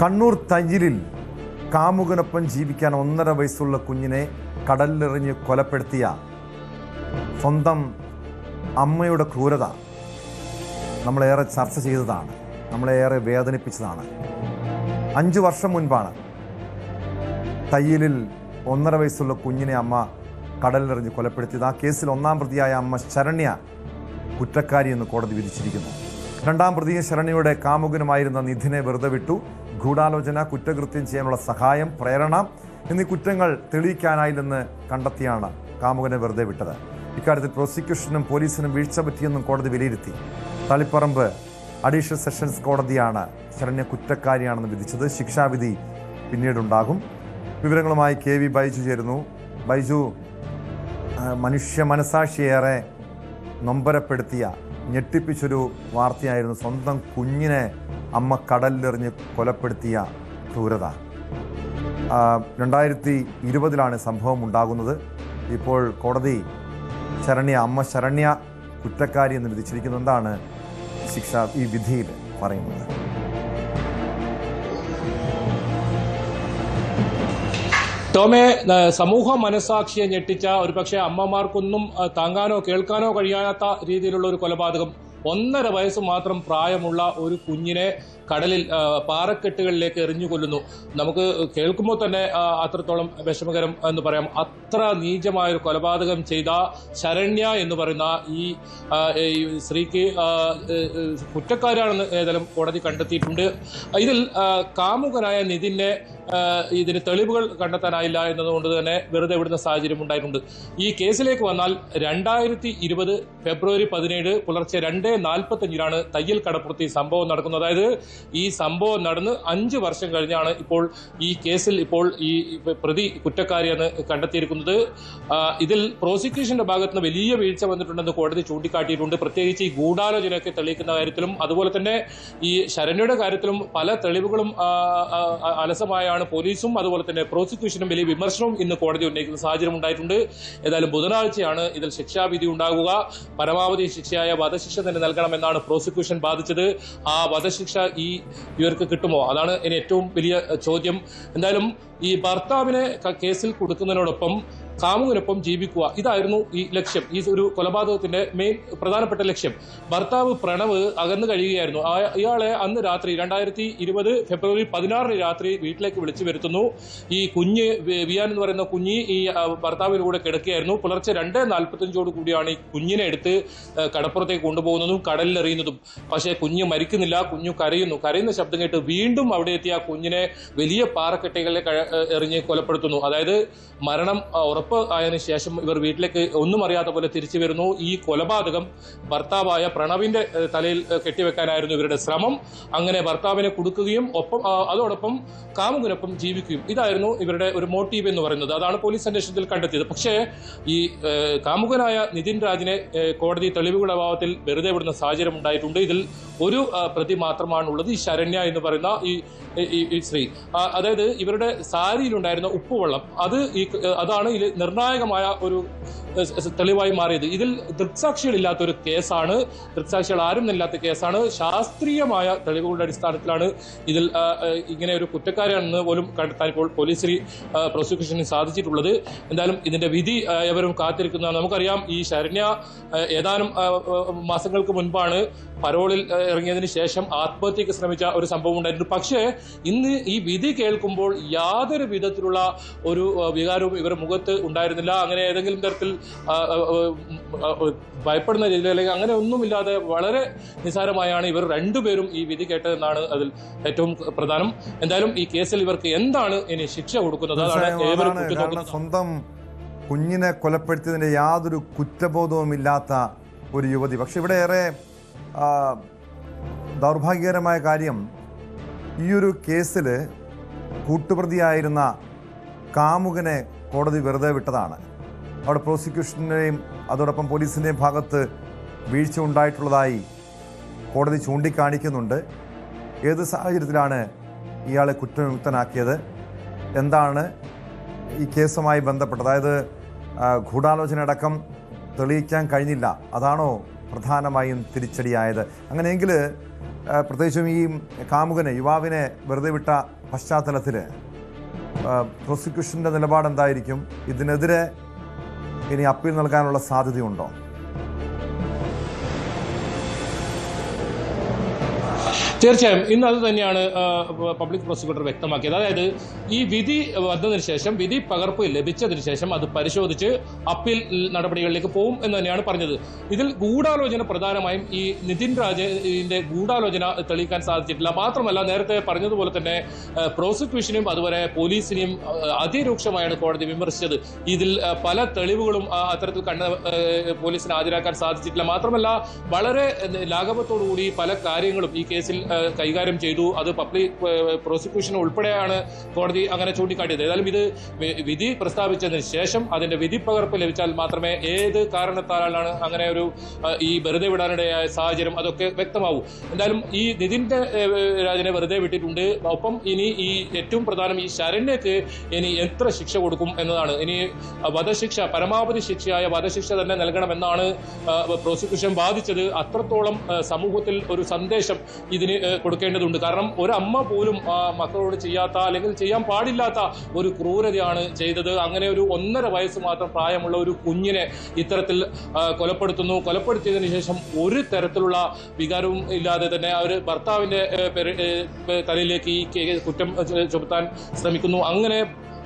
കണ്ണൂർ തയ്യിലിൽ കാമുകനൊപ്പം ജീവിക്കാൻ 1.5 വയസ്സുള്ള കുഞ്ഞിനെ കടലിലെറിഞ്ഞ് കൊലപ്പെടുത്തിയ സ്വന്തം അമ്മയുടെ ക്രൂരത നമ്മളേറെ ചർച്ച ചെയ്തതാണ്, നമ്മളേറെ വേദനിപ്പിച്ചതാണ്. 5 വർഷം മുൻപാണ് തയ്യിലിൽ 1.5 വയസ്സുള്ള കുഞ്ഞിനെ അമ്മ കടലിലെറിഞ്ഞ് കൊലപ്പെടുത്തിയത്. ആ കേസിൽ 1-ാം പ്രതിയായ അമ്മ ശരണ്യ കുറ്റക്കാരി എന്ന് കോടതി വിധിച്ചിരിക്കുന്നു. 2-ാം പ്രതിയും ശരണ്യയുടെ കാമുകനുമായിരുന്ന നിധിനെ വെറുതെ വിട്ടു. ഗൂഢാലോചന, കുറ്റകൃത്യം ചെയ്യാനുള്ള സഹായം, പ്രേരണ എന്നീ കുറ്റങ്ങൾ തെളിയിക്കാനായില്ലെന്ന് കണ്ടെത്തിയാണ് കാമുകനെ വെറുതെ വിട്ടത്. ഇക്കാര്യത്തിൽ പ്രോസിക്യൂഷനും പോലീസിനും വീഴ്ച പറ്റിയെന്നും കോടതി വിലയിരുത്തി. തളിപ്പറമ്പ് അഡീഷണൽ സെഷൻസ് കോടതിയാണ് ശരണ്യ കുറ്റക്കാരിയാണെന്ന് വിധിച്ചത്. ശിക്ഷാവിധി പിന്നീടുണ്ടാകും. വിവരങ്ങളുമായി KV ബൈജു ചേരുന്നു. ബൈജു, മനുഷ്യ മനസാക്ഷിയേറെ നൊമ്പരപ്പെടുത്തിയ, ഞെട്ടിപ്പിച്ചൊരു വാർത്തയായിരുന്നു സ്വന്തം കുഞ്ഞിനെ അമ്മ കടലിലെറിഞ്ഞ് കൊലപ്പെടുത്തിയ ക്രൂരത. 2020 സംഭവം ഉണ്ടാകുന്നത്. ഇപ്പോൾ കോടതി അമ്മ ശരണ്യ കുറ്റക്കാരി എന്ന് വിധിച്ചിരിക്കുന്നു. എന്താണ് ശിക്ഷ ഈ വിധിയിൽ പറയുന്നത്? ടോമെ, സമൂഹ മനസാക്ഷിയെ ഞെട്ടിച്ച, ഒരുപക്ഷെ അമ്മമാർക്കൊന്നും താങ്ങാനോ കേൾക്കാനോ കഴിയാത്ത രീതിയിലുള്ള ഒരു കൊലപാതകം. 1.5 വയസ്സ് മാത്രം പ്രായമുള്ള ഒരു കുഞ്ഞിനെ കടലിൽ പാറക്കെട്ടുകളിലേക്ക് എറിഞ്ഞു കൊല്ലുന്നു. നമുക്ക് കേൾക്കുമ്പോൾ തന്നെ അത്രത്തോളം വിഷമകരം എന്ന് പറയാം. അത്ര നീചമായൊരു കൊലപാതകം ചെയ്ത ശരണ്യ എന്ന് പറയുന്ന ഈ സ്ത്രീക്ക് കുറ്റക്കാരാണെന്ന് ഏതായാലും കോടതി കണ്ടെത്തിയിട്ടുണ്ട്. ഇതിൽ കാമുകനായ നിതിനെ ഇതിന് തെളിവുകൾ കണ്ടെത്താനായില്ല എന്നതുകൊണ്ട് തന്നെ വെറുതെ വിടുന്ന സാഹചര്യം ഉണ്ടായിട്ടുണ്ട്. ഈ കേസിലേക്ക് വന്നാൽ 2020 ഫെബ്രുവരി 17 പുലർച്ചെ 2:45 തയ്യൽ കടപ്പുറത്ത് ഈ സംഭവം നടക്കുന്നത്. അതായത് ഈ സംഭവം നടന്ന് 5 വർഷം കഴിഞ്ഞാണ് ഇപ്പോൾ ഈ കേസിൽ ഈ പ്രതി കുറ്റക്കാരിയെന്ന് കണ്ടെത്തിയിരിക്കുന്നത്. ഇതിൽ പ്രോസിക്യൂഷന്റെ ഭാഗത്ത് നിന്ന് വലിയ വീഴ്ച വന്നിട്ടുണ്ടെന്ന് കോടതി ചൂണ്ടിക്കാട്ടിയിട്ടുണ്ട്. പ്രത്യേകിച്ച് ഈ ഗൂഢാലോചനയൊക്കെ തെളിയിക്കുന്ന കാര്യത്തിലും അതുപോലെ തന്നെ ഈ ശരണ്യയുടെ കാര്യത്തിലും പല തെളിവുകളും അലസമായാണ് പോലീസും അതുപോലെ തന്നെ പ്രോസിക്യൂഷനും വലിയ വിമർശനവും ഇന്ന് കോടതി ഉന്നയിക്കുന്ന സാഹചര്യം ഉണ്ടായിട്ടുണ്ട്. ഏതായാലും ബുധനാഴ്ചയാണ് ഇതിൽ ശിക്ഷാവിധി ഉണ്ടാകുക. പരമാവധി ശിക്ഷയായ വധശിക്ഷ തന്നെ നൽകണമെന്നാണ് പ്രോസിക്യൂഷൻ ബാധിച്ചത്. ആ വധശിക്ഷ ഇവർക്ക് കിട്ടുമോ? അതാണ് ഇനി ഏറ്റവും വലിയ ചോദ്യം. എന്തായാലും ഈ ഭർത്താവിനെ കേസിൽ കൊടുക്കുന്നതിനോടൊപ്പം കാമുകനൊപ്പം ജീവിക്കുക, ഇതായിരുന്നു ഈ ലക്ഷ്യം. ഈ ഒരു കൊലപാതകത്തിന്റെ മെയിൻ പ്രധാനപ്പെട്ട ലക്ഷ്യം. ഭർത്താവ് പ്രണവ് അകന്നു കഴിയുകയായിരുന്നു. ഇയാളെ അന്ന് രാത്രി 2020 ഫെബ്രുവരി 16 രാത്രി വീട്ടിലേക്ക് വിളിച്ചു വരുത്തുന്നു. ഈ കുഞ്ഞ് വിയാൻ എന്ന് പറയുന്ന കുഞ്ഞ് ഈ ഭർത്താവിന്റെ കൂടെ കിടക്കുകയായിരുന്നു. പുലർച്ചെ 2:45 കൂടിയാണ് ഈ കുഞ്ഞിനെ എടുത്ത് കടപ്പുറത്തേക്ക് കൊണ്ടുപോകുന്നതും കടലിലെറിയുന്നതും. പക്ഷേ കുഞ്ഞ് മരിക്കുന്നില്ല, കുഞ്ഞു കരയുന്നു. കരയുന്ന ശബ്ദം കേട്ട് വീണ്ടും അവിടെ എത്തിയ കുഞ്ഞിനെ വലിയ പാറക്കെട്ടുകളിലെ എറിഞ്ഞ് കൊലപ്പെടുത്തുന്നു. അതായത് മരണം ഉറപ്പ് ആയതിനു ശേഷം ഇവർ വീട്ടിലേക്ക് ഒന്നും അറിയാത്ത പോലെ തിരിച്ചു വരുന്നു. ഈ കൊലപാതകം ഭർത്താവായ പ്രണവിന്റെ തലയിൽ കെട്ടിവെക്കാനായിരുന്നു ഇവരുടെ ശ്രമം. അങ്ങനെ ഭർത്താവിനെ കൊടുക്കുകയും അതോടൊപ്പം കാമുകനൊപ്പം ജീവിക്കുകയും, ഇതായിരുന്നു ഇവരുടെ ഒരു മോട്ടീവ് എന്ന് പറയുന്നത്. അതാണ് പോലീസ് അന്വേഷണത്തിൽ കണ്ടെത്തിയത്. പക്ഷേ ഈ കാമുകനായ നിതിൻ രാജിനെ കോടതി തെളിവുകളുടെ അഭാവത്തിൽ വെറുതെ വിടുന്ന സാഹചര്യം ഉണ്ടായിട്ടുണ്ട്. ഇതിൽ ഒരു പ്രതി മാത്രമാണുള്ളത്, ഈ ശരണ്യ എന്ന് പറയുന്ന ഈ സ്ത്രീ. അതായത് ഇവരുടെ സാരിയിലുണ്ടായിരുന്ന ഉപ്പുവെള്ളം, അതാണ് ഇതിൽ നിർണായകമായ ഒരു തെളിവായി മാറിയത്. ഇതിൽ ദൃക്സാക്ഷികളില്ലാത്ത ഒരു കേസാണ്, ദൃക്സാക്ഷികൾ ആരും ഇല്ലാത്ത കേസാണ്. ശാസ്ത്രീയമായ തെളിവുകളുടെ അടിസ്ഥാനത്തിലാണ് ഇതിൽ ഇങ്ങനെ ഒരു കുറ്റക്കാരാണെന്ന് പോലും കണ്ടെത്താൻ ഇപ്പോൾ പോലീസിന് പ്രോസിക്യൂഷന് സാധിച്ചിട്ടുള്ളത്. എന്തായാലും ഇതിന്റെ വിധി എവരും കാത്തിരിക്കുന്നതാണ്. നമുക്കറിയാം, ഈ ശരണ്യ ഏതാനും മാസങ്ങൾക്ക് മുൻപാണ് പരോളിൽ ഇറങ്ങിയതിന് ശേഷം ആത്മഹത്യക്ക് ശ്രമിച്ച ഒരു സംഭവം ഉണ്ടായിട്ടുണ്ട്. പക്ഷേ ഇന്ന് ഈ വിധി കേൾക്കുമ്പോൾ യാതൊരു വിധത്തിലുള്ള ഒരു വികാരവും ഇവരുടെ മുഖത്ത് ഉണ്ടായിരുന്നില്ല. അങ്ങനെ ഏതെങ്കിലും തരത്തിൽ ഭയപ്പെടുന്ന രീതിയിൽ അല്ലെങ്കിൽ അങ്ങനെ ഒന്നുമില്ലാതെ വളരെ നിസ്സാരമായാണ് ഇവർ രണ്ടുപേരും ഈ വിധി കേട്ടതെന്നാണ് അതിൽ ഏറ്റവും പ്രധാനം. എന്തായാലും ഈ കേസിൽ ഇവർക്ക് എന്താണ് ഇനി ശിക്ഷ കൊടുക്കുന്നത്? അതാണ് സ്വന്തം കുഞ്ഞിനെ കൊലപ്പെടുത്തിയതിന്റെ യാതൊരു കുറ്റബോധവും ഇല്ലാത്ത ഒരു യുവതി. പക്ഷെ ഇവിടെ ഏറെ ദൗർഭാഗ്യകരമായ കാര്യം, ഈ ഒരു കേസിൽ കൂട്ടുപ്രതിയായിരുന്ന കാമുകനെ കോടതി വെറുതെ വിട്ടതാണ്. അവിടെ പ്രോസിക്യൂഷൻ്റെയും അതോടൊപ്പം പോലീസിൻ്റെയും ഭാഗത്ത് വീഴ്ച ഉണ്ടായിട്ടുള്ളതായി കോടതി ചൂണ്ടിക്കാണിക്കുന്നുണ്ട്. ഏത് സാഹചര്യത്തിലാണ് ഇയാളെ കുറ്റവിമുക്തനാക്കിയത്? എന്താണ് ഈ കേസുമായി ബന്ധപ്പെട്ടത്? അതായത് ഗൂഢാലോചന അടക്കം തെളിയിക്കാൻ കഴിഞ്ഞില്ല, അതാണോ പ്രധാനമായും തിരിച്ചടിയായത്? അങ്ങനെയെങ്കിൽ പ്രത്യേകിച്ചും ഈ കാമുകനെ യുവാവിനെ വെറുതെ വിട്ട പശ്ചാത്തലത്തിൽ പ്രോസിക്യൂഷൻ്റെ നിലപാട് എന്തായിരിക്കും? ഇതിനെതിരെ ഇനി അപ്പീൽ നൽകാനുള്ള സാധ്യതയുണ്ടോ? തീർച്ചയായും ഇന്ന് അത് തന്നെയാണ് പബ്ലിക് പ്രോസിക്യൂട്ടർ വ്യക്തമാക്കിയത്. അതായത് ഈ വിധി വന്നതിന് ശേഷം, വിധി പകർപ്പ് ലഭിച്ചതിന് ശേഷം അത് പരിശോധിച്ച് അപ്പീൽ നടപടികളിലേക്ക് പോകും എന്ന് തന്നെയാണ് പറഞ്ഞത്. ഇതിൽ ഗൂഢാലോചന പ്രധാനമായും ഈ നിതിൻ രാജിന്റെ ഗൂഢാലോചന തെളിയിക്കാൻ സാധിച്ചിട്ടില്ല. മാത്രമല്ല, നേരത്തെ പറഞ്ഞതുപോലെ തന്നെ പ്രോസിക്യൂഷനും അതുപോലെ പോലീസിനെയും അതിരൂക്ഷമായാണ് കോടതി വിമർശിച്ചത്. ഇതിൽ പല തെളിവുകളും അത്തരത്തിൽ പോലീസിന് ഹാജരാക്കാൻ സാധിച്ചിട്ടില്ല. മാത്രമല്ല, വളരെ ലാഘവത്തോടുകൂടി പല കാര്യങ്ങളും ഈ കേസിൽ കൈകാര്യം ചെയ്തു. അത് പബ്ലിക് പ്രോസിക്യൂഷൻ ഉൾപ്പെടെയാണ് കോടതി അങ്ങനെ ചൂണ്ടിക്കാട്ടിയത്. ഏതായാലും ഇത് വിധി പ്രസ്താവിച്ചതിന് ശേഷം അതിന്റെ വിധി പകർപ്പ് ലഭിച്ചാൽ മാത്രമേ ഏത് കാരണത്താലാണ് അങ്ങനെ ഒരു ഈ വെറുതെ വിടാനിടയായ സാഹചര്യം അതൊക്കെ വ്യക്തമാവൂ. എന്തായാലും ഈ നിതിന്റെ രാജിനെ വെറുതെ വിട്ടിട്ടുണ്ട്. ഒപ്പം ഇനി ഈ ഏറ്റവും പ്രധാനം ഈ ശരണ്യക്ക് ഇനി എത്ര ശിക്ഷ കൊടുക്കും എന്നതാണ്. ഇനി വധശിക്ഷ, പരമാവധി ശിക്ഷയായ വധശിക്ഷ തന്നെ നൽകണമെന്നാണ് പ്രോസിക്യൂഷൻ വാദിച്ചത്. അത്രത്തോളം സമൂഹത്തിൽ ഒരു സന്ദേശം ഇതിന് കൊടുക്കേണ്ടതുണ്ട്. കാരണം ഒരമ്മ പോലും മക്കളോട് ചെയ്യാത്ത അല്ലെങ്കിൽ ചെയ്യാൻ പാടില്ലാത്ത ഒരു ക്രൂരതയാണ് ചെയ്തത്. അങ്ങനെ ഒരു 1.5 വയസ്സ് മാത്രം പ്രായമുള്ള ഒരു കുഞ്ഞിനെ ഇത്തരത്തിൽ കൊലപ്പെടുത്തുന്നു. കൊലപ്പെടുത്തിയതിനു ശേഷം ഒരു തരത്തിലുള്ള വികാരവും ഇല്ലാതെ തന്നെ അവർ ഭർത്താവിന്റെ തലയിലേക്ക് ഈ കുറ്റം ചുമത്താൻ ശ്രമിക്കുന്നു. അങ്ങനെ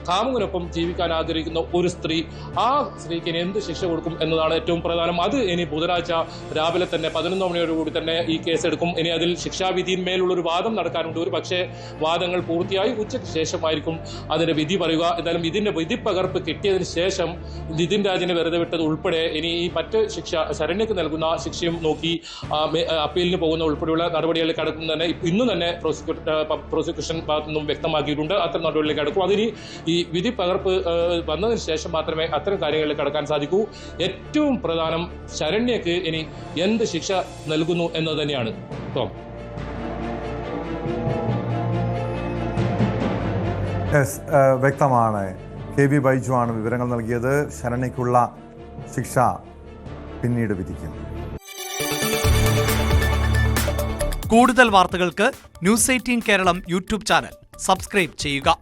കാമുകനൊപ്പം ജീവിക്കാൻ ആഗ്രഹിക്കുന്ന ഒരു സ്ത്രീ, ആ സ്ത്രീക്ക് ഇനി എന്ത് ശിക്ഷ കൊടുക്കും എന്നതാണ് ഏറ്റവും പ്രധാനം. അത് ഇനി ബുധനാഴ്ച രാവിലെ തന്നെ 11 മണിയോടുകൂടി തന്നെ ഈ കേസെടുക്കും. ഇനി അതിൽ ശിക്ഷാവിധിന്മേലുള്ളൊരു വാദം നടക്കാനുണ്ട്. ഒരു പക്ഷേ വാദങ്ങൾ പൂർത്തിയായി ഉച്ചയ്ക്ക് ശേഷമായിരിക്കും അതിന്റെ വിധി പറയുക. എന്തായാലും ഇതിന്റെ വിധി പകർപ്പ് കിട്ടിയതിന് ശേഷം നിതിൻ രാജിനെ വെറുതെ വിട്ടത് ഉൾപ്പെടെ ഇനി ഈ മറ്റ് ശിക്ഷ, ശരണ്യക്ക് നൽകുന്ന ശിക്ഷയും നോക്കി അപ്പീലിന് പോകുന്ന ഉൾപ്പെടെയുള്ള നടപടികളിലേക്ക് കടക്കും തന്നെ ഇന്ന് തന്നെ പ്രോസിക്യൂഷൻ ഭാഗത്തു നിന്നും വ്യക്തമാക്കിയിട്ടുണ്ട്. അത്തരം നടപടികളിലേക്ക് കടക്കും. അതിന് ഈ വിധി പകർപ്പ് വന്നതിന് ശേഷം മാത്രമേ അത്തരം കാര്യങ്ങളിൽ കടക്കാൻ സാധിക്കൂ. ഏറ്റവും പ്രധാനം ശരണ്യക്ക് ഇനി എന്ത് ശിക്ഷ നൽകുന്നു എന്നത് തന്നെയാണ്. വ്യക്തമാണ്. കെ വി ബൈജു ആണ് വിവരങ്ങൾ നൽകിയത്. ശരണ്യക്കുള്ള ശിക്ഷ പിന്നീട് വിധിക്കും. കൂടുതൽ വാർത്തകൾക്ക് news 18 Keralam YouTube channel subscribe ചെയ്യുക.